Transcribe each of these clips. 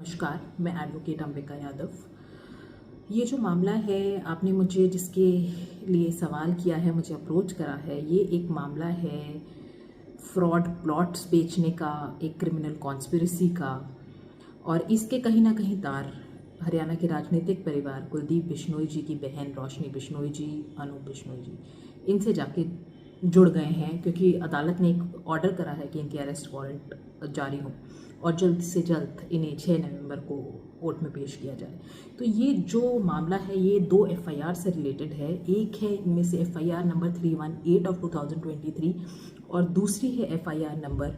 नमस्कार, मैं एडवोकेट अंबिका यादव। ये जो मामला है, आपने मुझे जिसके लिए सवाल किया है, मुझे अप्रोच करा है, ये एक मामला है फ्रॉड प्लॉट्स बेचने का, एक क्रिमिनल कॉन्स्पिरेसी का। और इसके कहीं ना कहीं तार हरियाणा के राजनीतिक परिवार कुलदीप बिश्नोई जी की बहन रोशनी बिश्नोई जी, अनूप बिश्नोई जी, इनसे जाके जुड़ गए हैं, क्योंकि अदालत ने एक ऑर्डर करा है कि इनकी अरेस्ट वारंट जारी हो और जल्द से जल्द इन्हें 6 नवंबर को कोर्ट में पेश किया जाए। तो ये जो मामला है, ये 2 एफआईआर से रिलेटेड है। एक है इनमें से एफआईआर नंबर 318 ऑफ 2023 और दूसरी है एफआईआर नंबर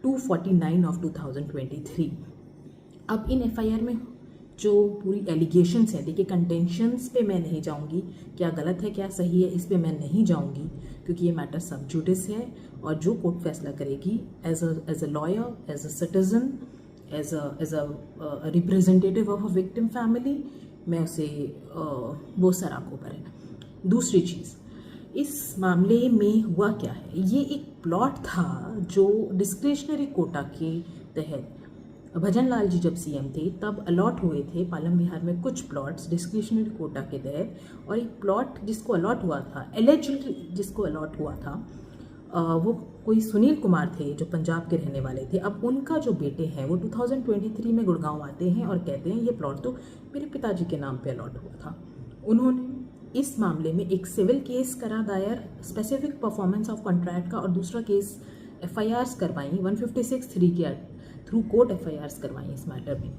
249 ऑफ 2023। अब इन एफआईआर में जो पूरी एलिगेशंस हैं, देखिए कंटेंशंस पे मैं नहीं जाऊंगी, क्या गलत है क्या सही है इस पे मैं नहीं जाऊंगी, क्योंकि ये मैटर सब जुडिस है और जो कोर्ट फैसला करेगी as a lawyer, as a citizen, as a representative of a victim family, मैं उसे वो सराखों पर है। दूसरी चीज़, इस मामले में हुआ क्या है, ये एक प्लॉट था जो डिस्क्रिशनरी कोटा के तहत भजन लाल जी जब सीएम थे तब अलॉट हुए थे पालम विहार में कुछ प्लॉट्स डिस्क्रिशनरी कोटा के तहत। और एक प्लॉट जिसको अलॉट हुआ था, एलिजिबली जिसको अलॉट हुआ था, वो कोई सुनील कुमार थे जो पंजाब के रहने वाले थे। अब उनका जो बेटे हैं वो 2023 में गुड़गांव आते हैं और कहते हैं ये प्लॉट तो मेरे पिताजी के नाम पे अलॉट हुआ था। उन्होंने इस मामले में एक सिविल केस करा दायर स्पेसिफिक परफॉर्मेंस ऑफ कॉन्ट्रैक्ट का, और दूसरा केस एफआईआर्स करवाई 156(3) के थ्रू कोर्ट एफआईआर्स करवाई इस मैटर में।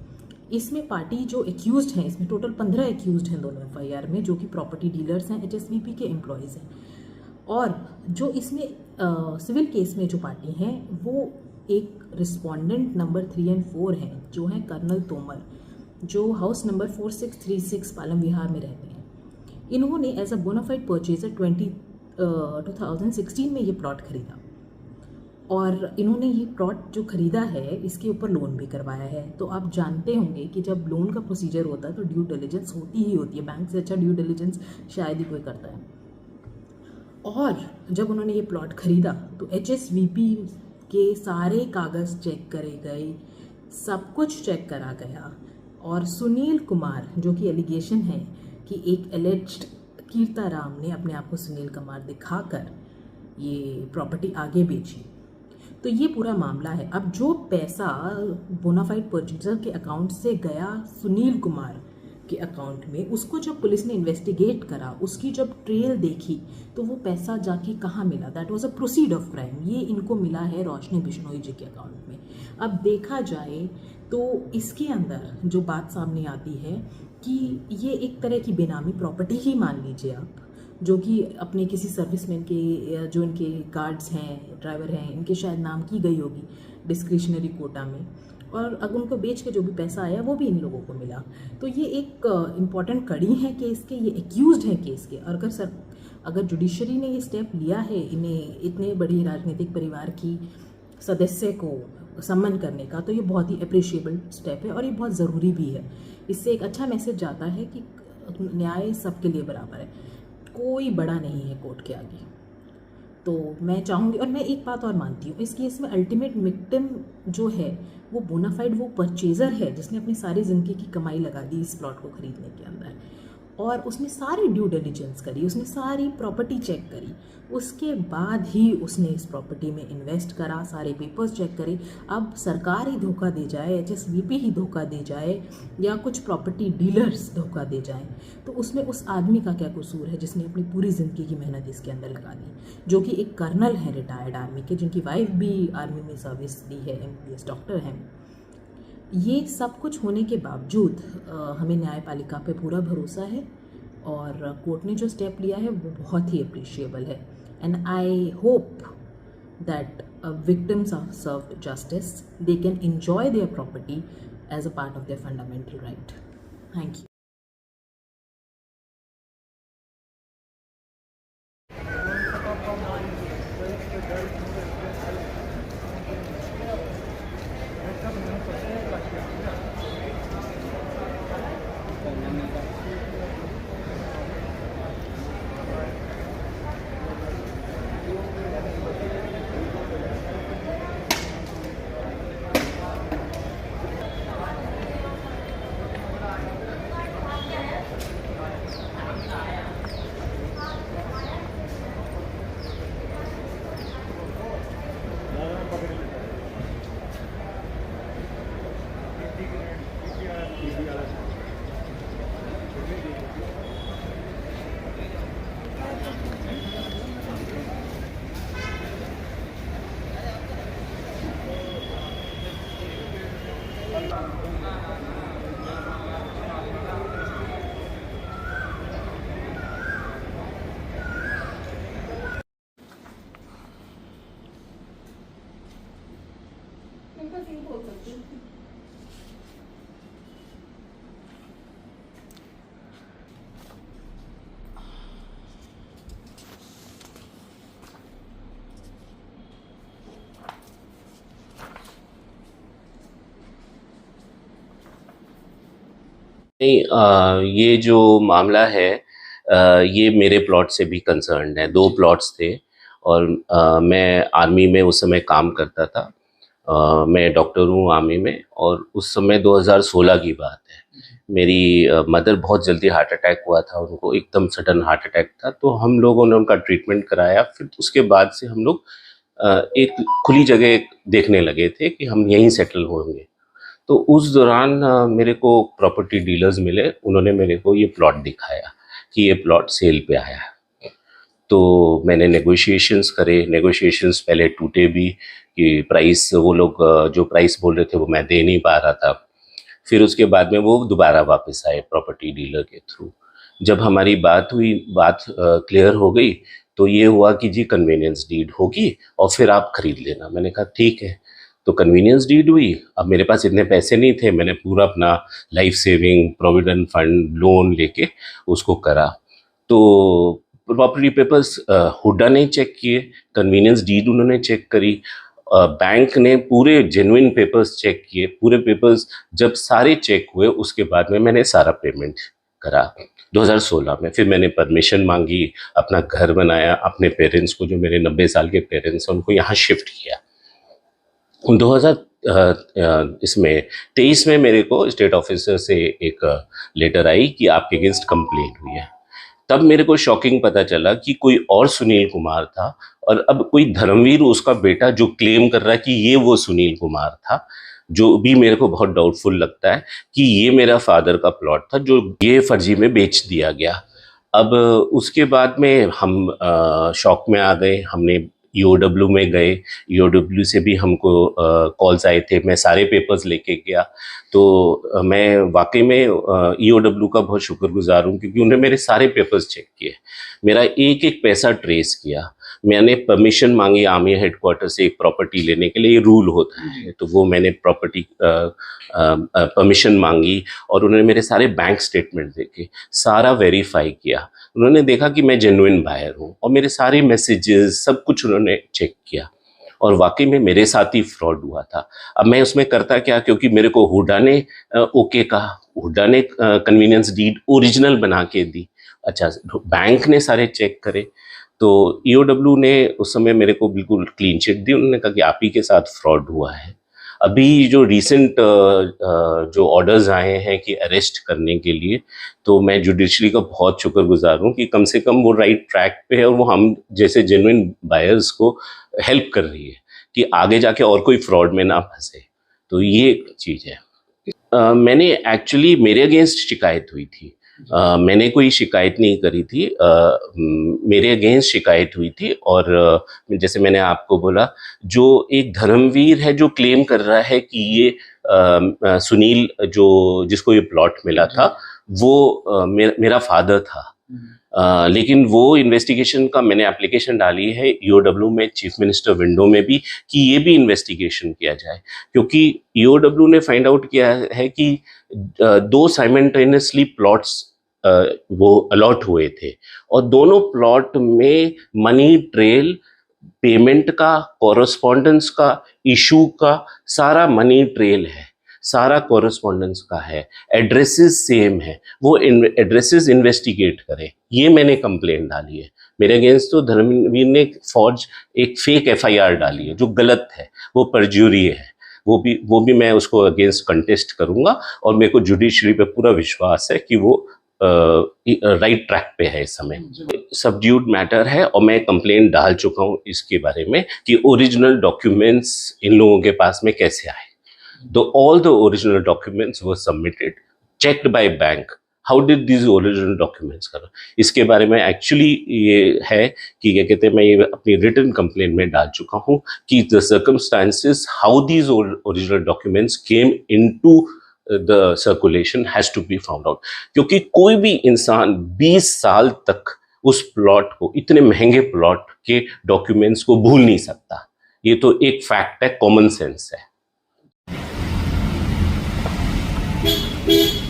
इसमें पार्टी जो एक्यूज्ड हैं, इसमें टोटल 15 एक्यूज्ड हैं दोनों एफआईआर में, जो कि प्रॉपर्टी डीलर्स हैं, एचएसवीपी के एम्प्लॉयज़ हैं। और जो इसमें सिविल केस में जो पार्टी हैं वो एक रिस्पोंडेंट नंबर 3 और 4 हैं, जो हैं कर्नल तोमर, जो हाउस नंबर 4636 पालम विहार में रहते हैं। इन्होंने एज अ बोनाफाइड परचेजर 2016 में ये प्लॉट खरीदा और इन्होंने ये प्लॉट जो खरीदा है इसके ऊपर लोन भी करवाया है। तो आप जानते होंगे कि जब लोन का प्रोसीजर होता है तो ड्यू डिलिजेंस होती ही होती है, बैंक से अच्छा ड्यू डिलिजेंस शायद ही कोई करता है। और जब उन्होंने ये प्लॉट खरीदा तो एचएसवीपी के सारे कागज़ चेक करे गए, सब कुछ चेक करा गया, और सुनील कुमार, जो कि एलिगेशन है कि एक एलिज्ड कीर्ताराम ने अपने आप को सुनील कुमार दिखाकर ये प्रॉपर्टी आगे बेची। तो ये पूरा मामला है। अब जो पैसा बोनाफाइड परचेजर के अकाउंट से गया सुनील कुमार के अकाउंट में, उसको जब पुलिस ने इन्वेस्टिगेट करा, उसकी जब ट्रेल देखी, तो वो पैसा जाके कहाँ मिला, that was a proceed of crime. ये इनको मिला है रोशनी बिश्नोई जी के अकाउंट में। अब देखा जाए तो इसके अंदर जो बात सामने आती है कि ये एक तरह की बेनामी प्रॉपर्टी ही मान लीजिए आप, जो कि अपने किसी सर्विसमैन के, जो इनके गार्ड्स हैं, ड्राइवर हैं, इनके शायद नाम की गई होगी डिस्क्रिशनरी कोटा में, और अगर उनको बेच के जो भी पैसा आया वो भी इन लोगों को मिला। तो ये एक इम्पॉर्टेंट कड़ी है केस के, ये एक्यूज्ड हैं केस के। और अगर जुडिशरी ने ये स्टेप लिया है इन्हें इतने बड़ी राजनीतिक परिवार की सदस्य को सम्मान करने का, तो ये बहुत ही अप्रिशिएबल स्टेप है और ये बहुत ज़रूरी भी है। इससे एक अच्छा मैसेज जाता है कि न्याय सबके लिए बराबर है, कोई बड़ा नहीं है कोर्ट के आगे। तो मैं चाहूँगी, और मैं एक बात और मानती हूँ, इस केस में अल्टीमेट विक्टिम जो है वो बोनाफाइड वो परचेजर है जिसने अपनी सारी ज़िंदगी की कमाई लगा दी इस प्लॉट को खरीदने के अंदर, और उसने सारी ड्यू डिलिजेंस करी, उसने सारी प्रॉपर्टी चेक करी, उसके बाद ही उसने इस प्रॉपर्टी में इन्वेस्ट करा, सारे पेपर्स चेक करे। अब सरकार ही धोखा दे जाए, एचएसवीपी ही धोखा दे जाए, या कुछ प्रॉपर्टी डीलर्स धोखा दे जाए, तो उसमें उस आदमी का क्या कसूर है जिसने अपनी पूरी ज़िंदगी की मेहनत इसके अंदर लगा दी, जो कि एक कर्नल है रिटायर्ड आर्मी के, जिनकी वाइफ भी आर्मी में सर्विस दी है, एमबीबीएस डॉक्टर हैं। ये सब कुछ होने के बावजूद हमें न्यायपालिका पे पूरा भरोसा है, और कोर्ट ने जो स्टेप लिया है वो बहुत ही अप्रिशिएबल है। And I hope that victims are served justice, they can enjoy their property as a part of their fundamental right. Thank you. नहीं, ये जो मामला है, ये मेरे प्लॉट से भी कंसर्न्ड है। 2 प्लॉट्स थे और मैं आर्मी में उस समय काम करता था। मैं डॉक्टर हूँ आर्मी में, और उस समय 2016 की बात है। मेरी मदर बहुत जल्दी हार्ट अटैक हुआ था, उनको एकदम सडन हार्ट अटैक था, तो हम लोगों ने उनका ट्रीटमेंट कराया। फिर उसके बाद से हम लोग एक खुली जगह देखने लगे थे कि हम यहीं सेटल होंगे। तो उस दौरान मेरे को प्रॉपर्टी डीलर्स मिले, उन्होंने मेरे को ये प्लॉट दिखाया कि ये प्लॉट सेल पे आया है। तो मैंने नेगोशिएशंस करे, नेगोशिएशंस पहले टूटे भी कि प्राइस वो लोग जो प्राइस बोल रहे थे वो मैं दे नहीं पा रहा था। फिर उसके बाद में वो दोबारा वापस आए प्रॉपर्टी डीलर के थ्रू। जब हमारी बात हुई, बात क्लियर हो गई, तो ये हुआ कि जी कन्वीनियंस डीड होगी और फिर आप खरीद लेना। मैंने कहा ठीक है। तो कन्वीनियंस डीड हुई। अब मेरे पास इतने पैसे नहीं थे, मैंने पूरा अपना life saving provident fund loan लेके उसको करा। तो प्रॉपर्टी पेपर्स हुड्डा ने चेक किए, कन्वीनियंस डीड उन्होंने चेक करी, बैंक ने पूरे जेन्युइन पेपर्स चेक किए। पूरे पेपर्स जब सारे चेक हुए, उसके बाद में मैंने सारा पेमेंट करा 2016 में। फिर मैंने परमिशन मांगी, अपना घर बनाया, अपने पेरेंट्स को, जो मेरे 90 साल के पेरेंट्स हैं, उनको यहाँ शिफ्ट किया। 2000 इसमें 23 में मेरे को स्टेट ऑफिसर से एक लेटर आई कि आपके अगेंस्ट कंप्लेंट हुई है। तब मेरे को शॉकिंग पता चला कि कोई और सुनील कुमार था, और अब कोई धर्मवीर उसका बेटा जो क्लेम कर रहा है कि ये वो सुनील कुमार था, जो भी मेरे को बहुत डाउटफुल लगता है कि ये मेरा फादर का प्लॉट था जो ये फर्जी में बेच दिया गया। अब उसके बाद में हम शॉक में आ गए। हमने ईओडब्ल्यू में गए, ईओडब्ल्यू से भी हमको कॉल्स आए थे, मैं सारे पेपर्स लेके गया। तो मैं वाकई में ईओडब्ल्यू का बहुत शुक्रगुजार हूँ, क्योंकि उन्होंने मेरे सारे पेपर्स चेक किए, मेरा एक एक पैसा ट्रेस किया। मैंने परमिशन मांगी आर्मी हेडक्वार्टर से एक प्रॉपर्टी लेने के लिए, ये रूल होता है, तो वो मैंने प्रॉपर्टी परमिशन मांगी, और उन्होंने मेरे सारे बैंक स्टेटमेंट देखे, सारा वेरीफाई किया। उन्होंने देखा कि मैं जेन्युइन बायर हूँ, और मेरे सारे मैसेजेस सब कुछ उन्होंने चेक किया, और वाकई में मेरे साथ ही फ्रॉड हुआ था। अब मैं उसमें करता क्या, क्योंकि मेरे को हुड्डा ने ओके कहा, हुड्डा ने कन्वीनियंस डीड ओरिजिनल बना के दी। अच्छा, बैंक ने सारे चेक करे, तो ईओडब्ल्यू ने उस समय मेरे को बिल्कुल क्लीन चिट दी। उन्होंने कहा कि आप ही के साथ फ्रॉड हुआ है। अभी जो रिसेंट जो ऑर्डर्स आए हैं कि अरेस्ट करने के लिए, तो मैं जुडिशरी का बहुत शुक्रगुजार हूँ कि कम से कम वो राइट ट्रैक पे है, और वो हम जैसे जेन्युइन बायर्स को हेल्प कर रही है कि आगे जाके और कोई फ्रॉड में ना फंसे। तो ये एक चीज़ है। मैंने एक्चुअली, मेरे अगेंस्ट शिकायत हुई थी। मैंने कोई शिकायत नहीं करी थी, मेरे अगेंस्ट शिकायत हुई थी। और जैसे मैंने आपको बोला, जो एक धर्मवीर है जो क्लेम कर रहा है कि ये सुनील, जो जिसको ये प्लॉट मिला था, वो मेरा फादर था। लेकिन वो इन्वेस्टिगेशन का मैंने एप्लीकेशन डाली है ईओडब्ल्यू में, चीफ मिनिस्टर विंडो में भी, कि ये भी इन्वेस्टिगेशन किया जाए, क्योंकि ईओडब्ल्यू ने फाइंड आउट किया है कि 2 साइमल्टेनियसली प्लॉट्स वो अलॉट हुए थे, और दोनों प्लॉट में मनी ट्रेल, पेमेंट का, कॉरस्पॉन्डेंस का, इशू का सारा मनी ट्रेल है, सारा कॉरस्पॉन्डेंस का है, एड्रेसेस सेम है। वो एड्रेसेस इन्वेस्टिगेट करें, ये मैंने कंप्लेंट डाली है। मेरे अगेंस्ट तो धर्मवीर ने एक फेक एफआईआर डाली है जो गलत है, वो परज्यूरी है। वो भी मैं उसको अगेंस्ट कंटेस्ट करूंगा, और मेरे को जुडिशरी पे पूरा विश्वास है कि वो राइट ट्रैक पे है इस समय। सबड्यूड मैटर है, और मैं कंप्लेंट डाल चुका हूँ इसके बारे में कि ओरिजिनल डॉक्यूमेंट्स इन लोगों के पास में कैसे आए। Though all the original documents were submitted, checked by bank, how did these original documents कर, इसके बारे में एक्चुअली ये है कि क्या कहते हैं, मैं ये अपनी रिटन कंप्लेंट में डाल चुका हूँ कि the circumstances how these original documents came into the circulation has to be found out, क्योंकि कोई भी इंसान 20 साल तक उस प्लॉट को, इतने महंगे प्लॉट के डॉक्यूमेंट्स को भूल नहीं सकता। ये तो एक फैक्ट है, कॉमन सेंस है। है।